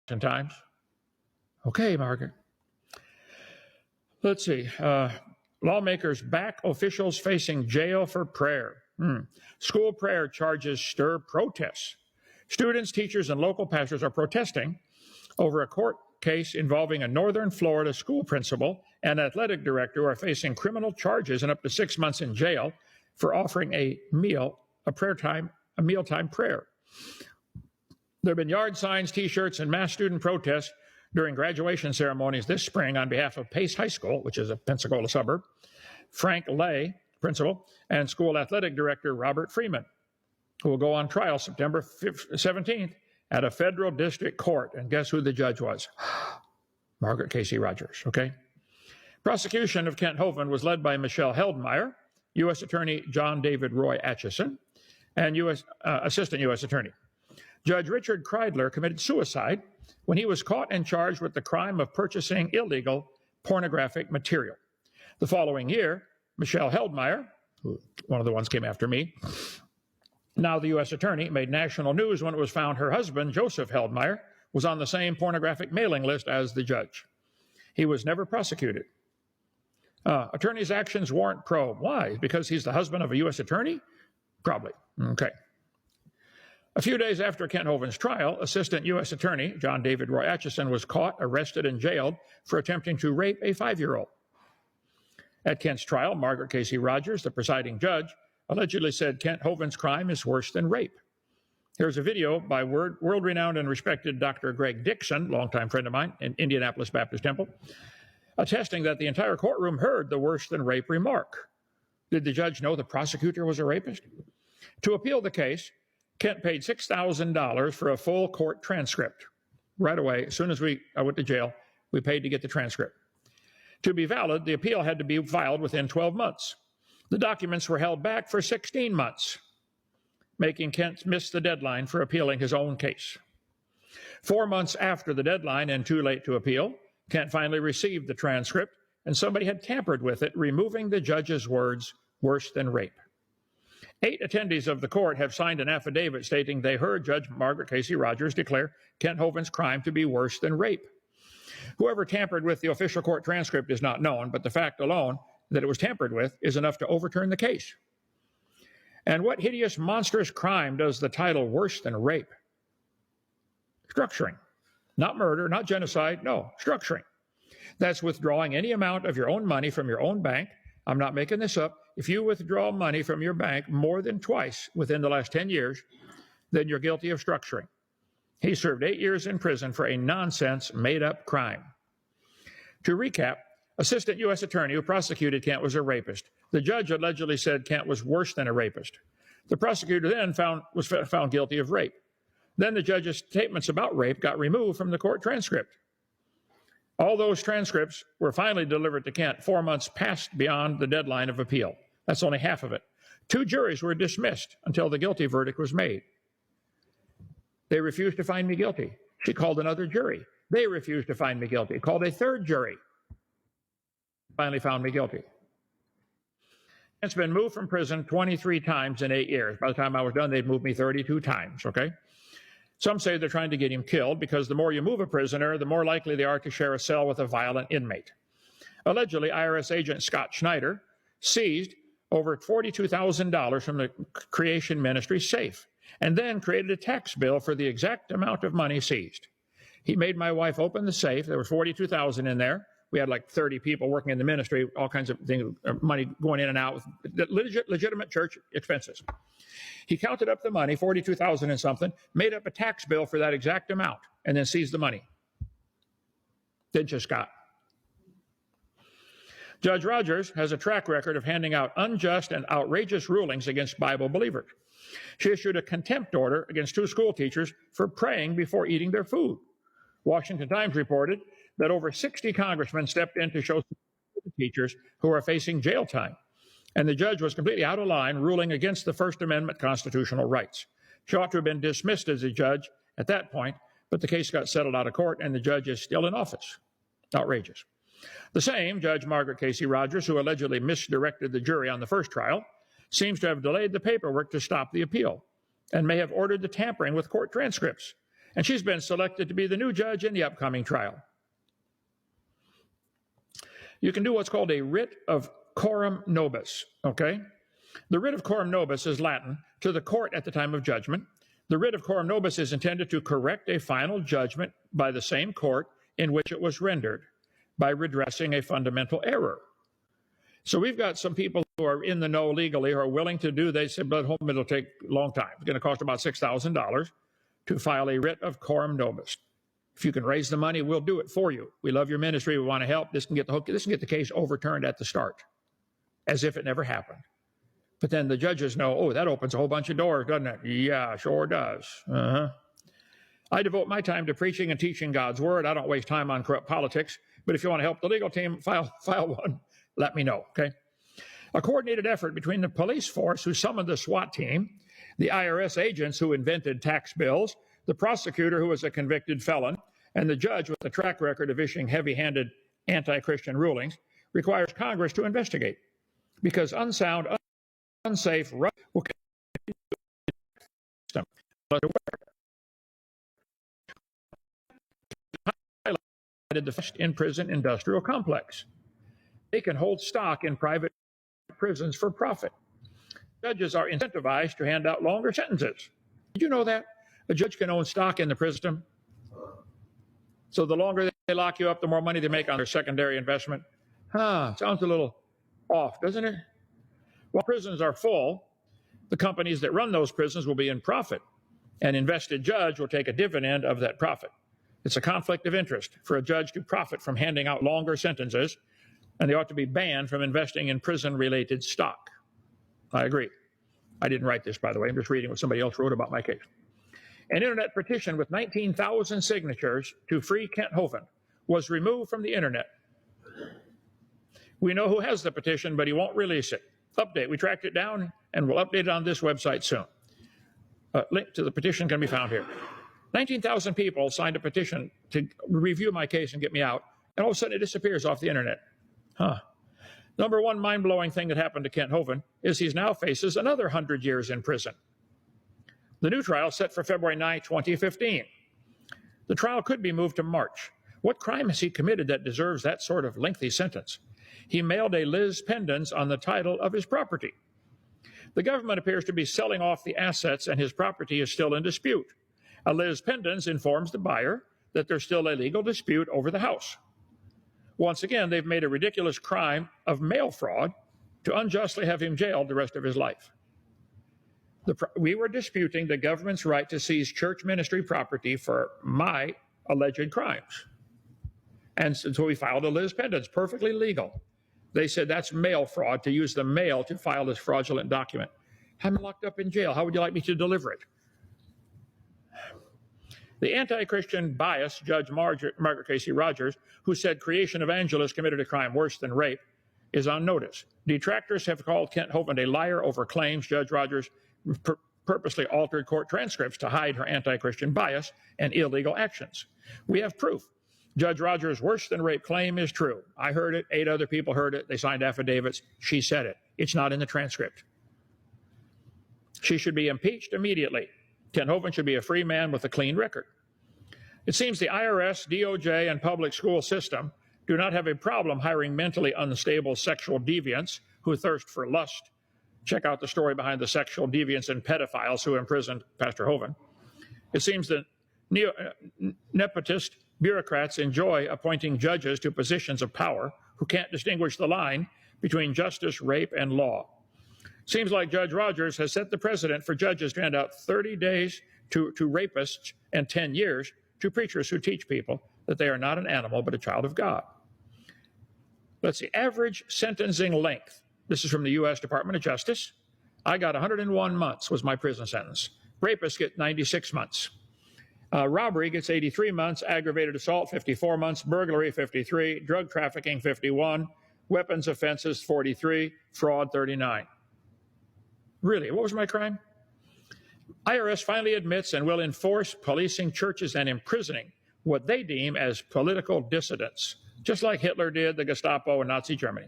Times. Okay, Margaret. Let's see. Lawmakers back officials facing jail for prayer. School prayer charges stir protests. Students, teachers, and local pastors are protesting over a court case involving a northern Florida school principal and athletic director who are facing criminal charges and up to 6 months in jail for offering a mealtime prayer. There have been yard signs, T-shirts, and mass student protests during graduation ceremonies this spring on behalf of Pace High School, which is a Pensacola suburb, Frank Lay, principal, and school athletic director Robert Freeman, who will go on trial September 17th at a federal district court. And guess who the judge was? Margaret Casey Rogers, okay? Prosecution of Kent Hovind was led by Michelle Heldmeyer, U.S. Attorney John David Roy Atchison, and Assistant U.S. Attorney. Judge Richard Kreidler committed suicide when he was caught and charged with the crime of purchasing illegal pornographic material. The following year, Michelle Heldmeyer, who one of the ones came after me, now the U.S. Attorney, made national news when it was found her husband, Joseph Heldmeyer, was on the same pornographic mailing list as the judge. He was never prosecuted. Attorney's actions warrant probe. Why? Because he's the husband of a U.S. Attorney? Probably. Okay. A few days after Kent Hovind's trial, Assistant U.S. Attorney John David Roy Atchison was caught, arrested, and jailed for attempting to rape a 5-year-old. At Kent's trial, Margaret Casey Rogers, the presiding judge, allegedly said Kent Hovind's crime is worse than rape. Here's a video by world-renowned and respected Dr. Greg Dixon, longtime friend of mine in Indianapolis Baptist Temple, attesting that the entire courtroom heard the worse than rape remark. Did the judge know the prosecutor was a rapist? To appeal the case, Kent paid $6,000 for a full court transcript. Right away, as soon as I went to jail, we paid to get the transcript. To be valid, the appeal had to be filed within 12 months. The documents were held back for 16 months, making Kent miss the deadline for appealing his own case. 4 months after the deadline and too late to appeal, Kent finally received the transcript, and somebody had tampered with it, removing the judge's words, worse than rape. 8 attendees of the court have signed an affidavit stating they heard Judge Margaret Casey Rogers declare Kent Hovind's crime to be worse than rape. Whoever tampered with the official court transcript is not known, but the fact alone that it was tampered with is enough to overturn the case. And what hideous, monstrous crime does the title worse than rape? Structuring. Not murder, not genocide, no, structuring. That's withdrawing any amount of your own money from your own bank. I'm not making this up. If you withdraw money from your bank more than twice within the last 10 years, then you're guilty of structuring. He served 8 years in prison for a nonsense, made-up crime. To recap, Assistant U.S. Attorney who prosecuted Kent was a rapist. The judge allegedly said Kent was worse than a rapist. The prosecutor then was found guilty of rape. Then the judge's statements about rape got removed from the court transcript. All those transcripts were finally delivered to Kent 4 months past beyond the deadline of appeal. That's only half of it. 2 juries were dismissed until the guilty verdict was made. They refused to find me guilty. She called another jury. They refused to find me guilty. Called a 3rd jury. Finally found me guilty. Kent's been moved from prison 23 times in 8 years. By the time I was done, they'd moved me 32 times, okay? Some say they're trying to get him killed because the more you move a prisoner, the more likely they are to share a cell with a violent inmate. Allegedly, IRS agent Scott Schneider seized over $42,000 from the Creation Ministry safe and then created a tax bill for the exact amount of money seized. He made my wife open the safe. There was $42,000 in there. We had like 30 people working in the ministry, all kinds of things, money going in and out with legitimate church expenses. He counted up the money, $42,000 and something, made up a tax bill for that exact amount, and then seized the money. Didn't you, Scott? Judge Rogers has a track record of handing out unjust and outrageous rulings against Bible believers. She issued a contempt order against 2 school teachers for praying before eating their food. Washington Times reported that over 60 congressmen stepped in to show support for the teachers who are facing jail time. And the judge was completely out of line, ruling against the First Amendment constitutional rights. She ought to have been dismissed as a judge at that point, but the case got settled out of court, and the judge is still in office. Outrageous. The same Judge Margaret Casey Rogers, who allegedly misdirected the jury on the first trial, seems to have delayed the paperwork to stop the appeal and may have ordered the tampering with court transcripts. and she's been selected to be the new judge in the upcoming trial. You can do what's called a writ of coram nobis, okay? The writ of coram nobis is Latin to the court at the time of judgment. The writ of coram nobis is intended to correct a final judgment by the same court in which it was rendered by redressing a fundamental error. So we've got some people who are in the know legally who are willing to do, they said, but it'll take a long time. It's going to cost about $6,000 to file a writ of coram nobis. If you can raise the money, we'll do it for you. We love your ministry. We want to help. This can get the case overturned at the start, as if it never happened. But then the judges know, oh, that opens a whole bunch of doors, doesn't it? Yeah, sure does. I devote my time to preaching and teaching God's word. I don't waste time on corrupt politics. But if you want to help the legal team file one, let me know, okay? A coordinated effort between the police force who summoned the SWAT team, the IRS agents who invented tax bills, the prosecutor who was a convicted felon, and the judge with a track record of issuing heavy-handed anti-Christian rulings requires Congress to investigate, because unsound, unsafe, will continue to highlighted the first in-prison industrial complex. They can hold stock in private prisons for profit. Judges are incentivized to hand out longer sentences. Did you know that? A judge can own stock in the prison system. So the longer they lock you up, the more money they make on their secondary investment. Sounds a little off, doesn't it? While prisons are full, the companies that run those prisons will be in profit. An invested judge will take a dividend of that profit. It's a conflict of interest for a judge to profit from handing out longer sentences, and they ought to be banned from investing in prison-related stock. I agree. I didn't write this, by the way. I'm just reading what somebody else wrote about my case. An internet petition with 19,000 signatures to free Kent Hovind was removed from the internet. We know who has the petition, but he won't release it. Update. We tracked it down, and we'll update it on this website soon. Link to the petition can be found here. 19,000 people signed a petition to review my case and get me out, and all of a sudden it disappears off the internet. Number one mind-blowing thing that happened to Kent Hovind is he now faces another 100 years in prison. The new trial set for February 9, 2015. The trial could be moved to March. What crime has he committed that deserves that sort of lengthy sentence? He mailed a Liz Pendens on the title of his property. The government appears to be selling off the assets, and his property is still in dispute. A Liz Pendens informs the buyer that there's still a legal dispute over the house. Once again, they've made a ridiculous crime of mail fraud to unjustly have him jailed the rest of his life. We were disputing the government's right to seize church ministry property for my alleged crimes. And so we filed a Liz Pendens, perfectly legal. They said that's mail fraud, to use the mail to file this fraudulent document. I'm locked up in jail. How would you like me to deliver it? The anti-Christian bias Judge Margaret Casey Rogers, who said creation evangelists committed a crime worse than rape, is on notice. Detractors have called Kent Hovind a liar over claims Judge Rogers purposely altered court transcripts to hide her anti-Christian bias and illegal actions. We have proof. Judge Rogers' worse than rape claim is true. I heard it. 8 other people heard it. They signed affidavits. She said it. It's not in the transcript. She should be impeached immediately. Kent Hovind should be a free man with a clean record. It seems the IRS, DOJ, and public school system do not have a problem hiring mentally unstable sexual deviants who thirst for lust. Check out the story behind the sexual deviants and pedophiles who imprisoned Pastor Hovind. It seems that nepotist bureaucrats enjoy appointing judges to positions of power who can't distinguish the line between justice, rape, and law. Seems like Judge Rogers has set the precedent for judges to hand out 30 days to rapists and 10 years to preachers who teach people that they are not an animal but a child of God. Let's see, average sentencing length. This is from the U.S. Department of Justice. I got 101 months was my prison sentence. Rapists get 96 months. Robbery gets 83 months, aggravated assault 54 months, burglary 53, drug trafficking 51, weapons offenses 43, fraud 39. Really, what was my crime? IRS finally admits and will enforce policing churches and imprisoning what they deem as political dissidents, just like Hitler did, the Gestapo, and Nazi Germany.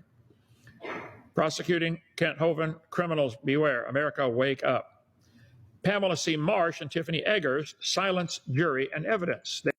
Prosecuting Kent Hovind, criminals beware. America, wake up. Pamela C. Marsh and Tiffany Eggers, silence jury and evidence.